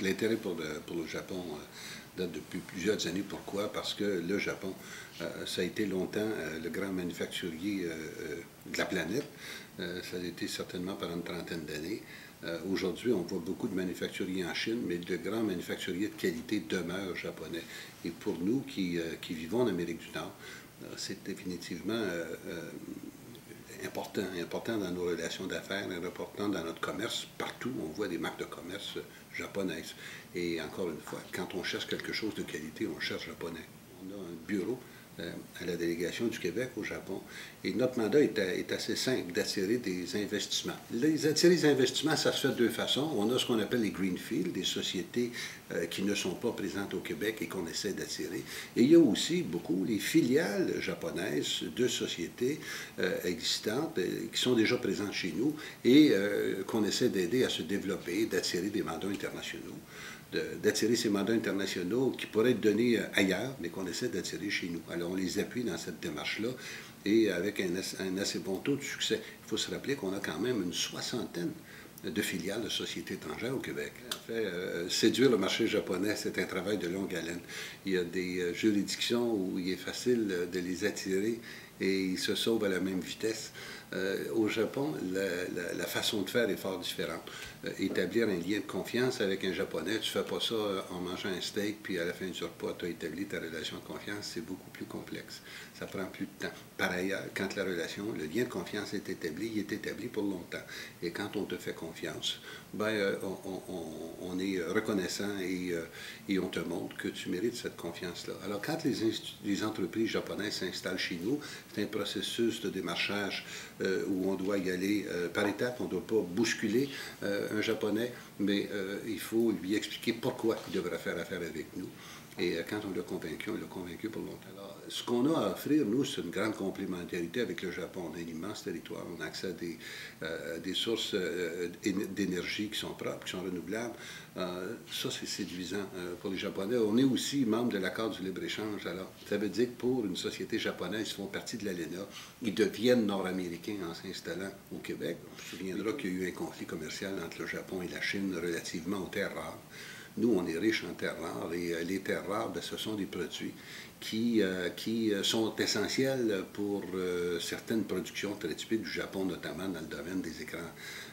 L'intérêt pour le Japon date depuis plusieurs années. Pourquoi? Parce que le Japon, ça a été longtemps le grand manufacturier de la planète. Ça a été certainement pendant une trentaine d'années. Aujourd'hui, on voit beaucoup de manufacturiers en Chine, mais de grands manufacturiers de qualité demeurent japonais. Et pour nous qui vivons en Amérique du Nord, c'est définitivement important dans nos relations d'affaires, important dans notre commerce. Partout, on voit des marques de commerce japonaises. Et encore une fois, quand on cherche quelque chose de qualité, on cherche japonais. On a un bureau à la délégation du Québec au Japon. Et notre mandat est assez simple, d'attirer des investissements. Attirer des investissements, ça se fait de deux façons. On a ce qu'on appelle les greenfields, des sociétés qui ne sont pas présentes au Québec et qu'on essaie d'attirer. Et il y a aussi beaucoup les filiales japonaises de sociétés existantes qui sont déjà présentes chez nous et qu'on essaie d'aider à se développer, d'attirer des mandats internationaux. D'attirer ces mandats internationaux qui pourraient être donnés ailleurs, mais qu'on essaie d'attirer chez nous. Alors, on les appuie dans cette démarche-là et avec un assez bon taux de succès. Il faut se rappeler qu'on a quand même une soixantaine de filiales de sociétés étrangères au Québec. En fait, séduire le marché japonais, c'est un travail de longue haleine. Il y a des juridictions où il est facile de les attirer et ils se sauvent à la même vitesse. Au Japon, la façon de faire est fort différente. Établir un lien de confiance avec un Japonais, tu ne fais pas ça en mangeant un steak, puis à la fin du repas, tu as établi ta relation de confiance, c'est beaucoup plus complexe. Ça prend plus de temps. Par ailleurs, quand le lien de confiance est établi, il est établi pour longtemps. Et quand on te fait confiance, ben, on est reconnaissant et on te montre que tu mérites cette confiance-là. Alors, quand les entreprises japonaises s'installent chez nous, c'est un processus de démarchage où on doit y aller par étapes, on ne doit pas bousculer un Japonais, mais il faut lui expliquer pourquoi il devrait faire affaire avec nous. Et quand on l'a convaincu pour longtemps. Alors, ce qu'on a à offrir, nous, c'est une grande complémentarité avec le Japon. On a un immense territoire, on a accès à des sources d'énergie qui sont propres, qui sont renouvelables. Ça, c'est séduisant pour les Japonais. On est aussi membre de l'accord du libre-échange. Alors, ça veut dire que pour une société japonaise, ils font partie de l'ALENA, ils deviennent nord-américains en s'installant au Québec. On se souviendra qu'il y a eu un conflit commercial entre le Japon et la Chine relativement aux terres rares. Nous, on est riche en terres rares et les terres rares, bien, ce sont des produits qui sont essentiels pour certaines productions très typiques du Japon, notamment dans le domaine des écrans,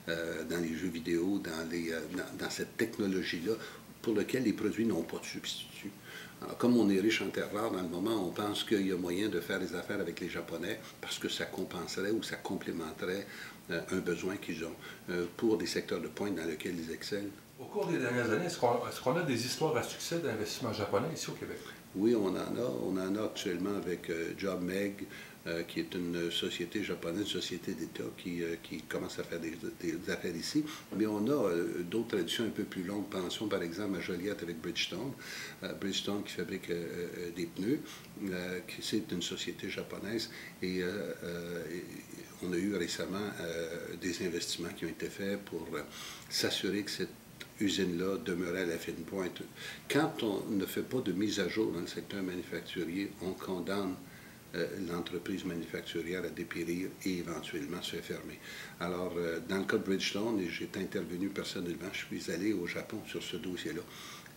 dans les jeux vidéo, dans cette technologie-là, pour laquelle les produits n'ont pas de substitut. Alors, comme on est riche en terres rares, dans le moment, on pense qu'il y a moyen de faire des affaires avec les Japonais parce que ça compenserait ou ça complémenterait un besoin qu'ils ont pour des secteurs de pointe dans lesquels ils excellent. Au cours des dernières années, est-ce qu'on a des histoires à succès d'investissement japonais ici au Québec? Oui, on en a. On en a actuellement avec JobMeg, qui est une société japonaise, une société d'État qui commence à faire des affaires ici. Mais on a d'autres traditions un peu plus longues. Pensons par exemple à Joliette avec Bridgestone. Bridgestone qui fabrique des pneus. C'est une société japonaise. Et on a eu récemment des investissements qui ont été faits pour s'assurer que cette usine-là demeurait à la fine pointe. Quand on ne fait pas de mise à jour dans le secteur manufacturier, on condamne l'entreprise manufacturière à dépérir et éventuellement se fermer. Alors, dans le cas de Bridgestone, et j'ai intervenu personnellement, je suis allé au Japon sur ce dossier-là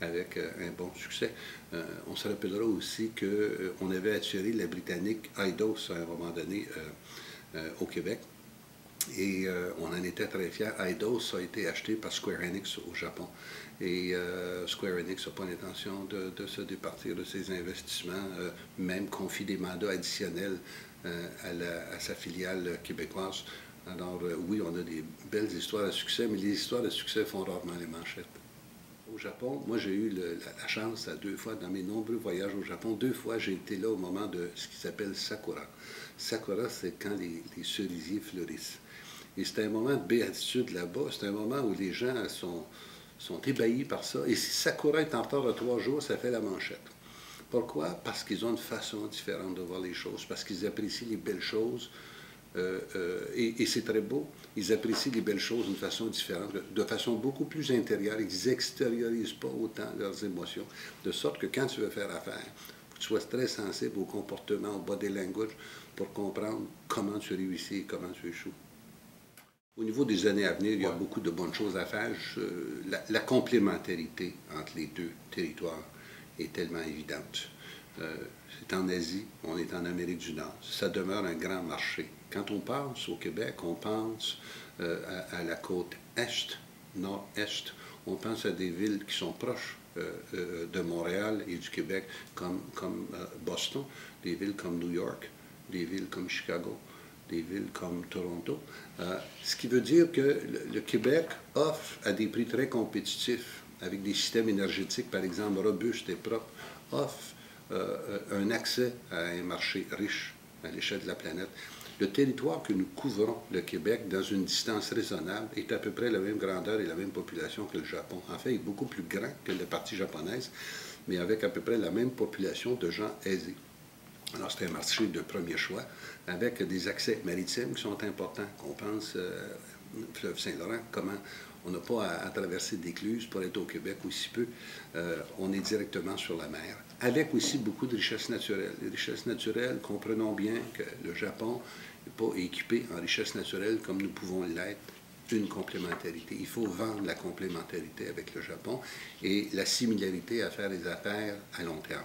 avec un bon succès. On se rappellera aussi qu'on avait attiré la Britannique Eidos à un moment donné au Québec. Et on en était très fiers. Eidos a été acheté par Square Enix au Japon. Et Square Enix n'a pas l'intention de se départir de ses investissements, même confie des mandats additionnels à sa filiale québécoise. Alors oui, on a des belles histoires de succès, mais les histoires de succès font rarement les manchettes. Au Japon, moi j'ai eu la chance à 2 fois, dans mes nombreux voyages au Japon, 2 fois j'ai été là au moment de ce qui s'appelle Sakura. Sakura, c'est quand les cerisiers fleurissent. Et c'est un moment de béatitude là-bas, c'est un moment où les gens sont ébahis par ça. Et si Sakura est en retard de 3 jours, ça fait la manchette. Pourquoi? Parce qu'ils ont une façon différente de voir les choses, parce qu'ils apprécient les belles choses, et c'est très beau. Ils apprécient les belles choses d'une façon différente, de façon beaucoup plus intérieure. Ils n'extériorisent pas autant leurs émotions, de sorte que quand tu veux faire affaire, faut que tu sois très sensible au comportement, au body language, pour comprendre comment tu réussis et comment tu échoues. Au niveau des années à venir, il y a beaucoup de bonnes choses à faire. La complémentarité entre les deux territoires est tellement évidente. C'est en Asie, on est en Amérique du Nord. Ça demeure un grand marché. Quand on pense au Québec, on pense à la côte est, nord-est. On pense à des villes qui sont proches de Montréal et du Québec, comme Boston, des villes comme New York, des villes comme Chicago, des villes comme Toronto. Ce qui veut dire que le Québec offre à des prix très compétitifs, avec des systèmes énergétiques, par exemple, robustes et propres, offre un accès à un marché riche à l'échelle de la planète. Le territoire que nous couvrons, le Québec, dans une distance raisonnable, est à peu près la même grandeur et la même population que le Japon. En fait, il est beaucoup plus grand que la partie japonaise, mais avec à peu près la même population de gens aisés. Alors, c'est un marché de premier choix, avec des accès maritimes qui sont importants. On pense fleuve Saint-Laurent, comment on n'a pas à traverser d'écluses pour être au Québec aussi peu. On est directement sur la mer, avec aussi beaucoup de richesses naturelles. Les richesses naturelles, comprenons bien que le Japon n'est pas équipé en richesses naturelles comme nous pouvons l'être. Une complémentarité. Il faut vendre la complémentarité avec le Japon et la similarité à faire des affaires à long terme.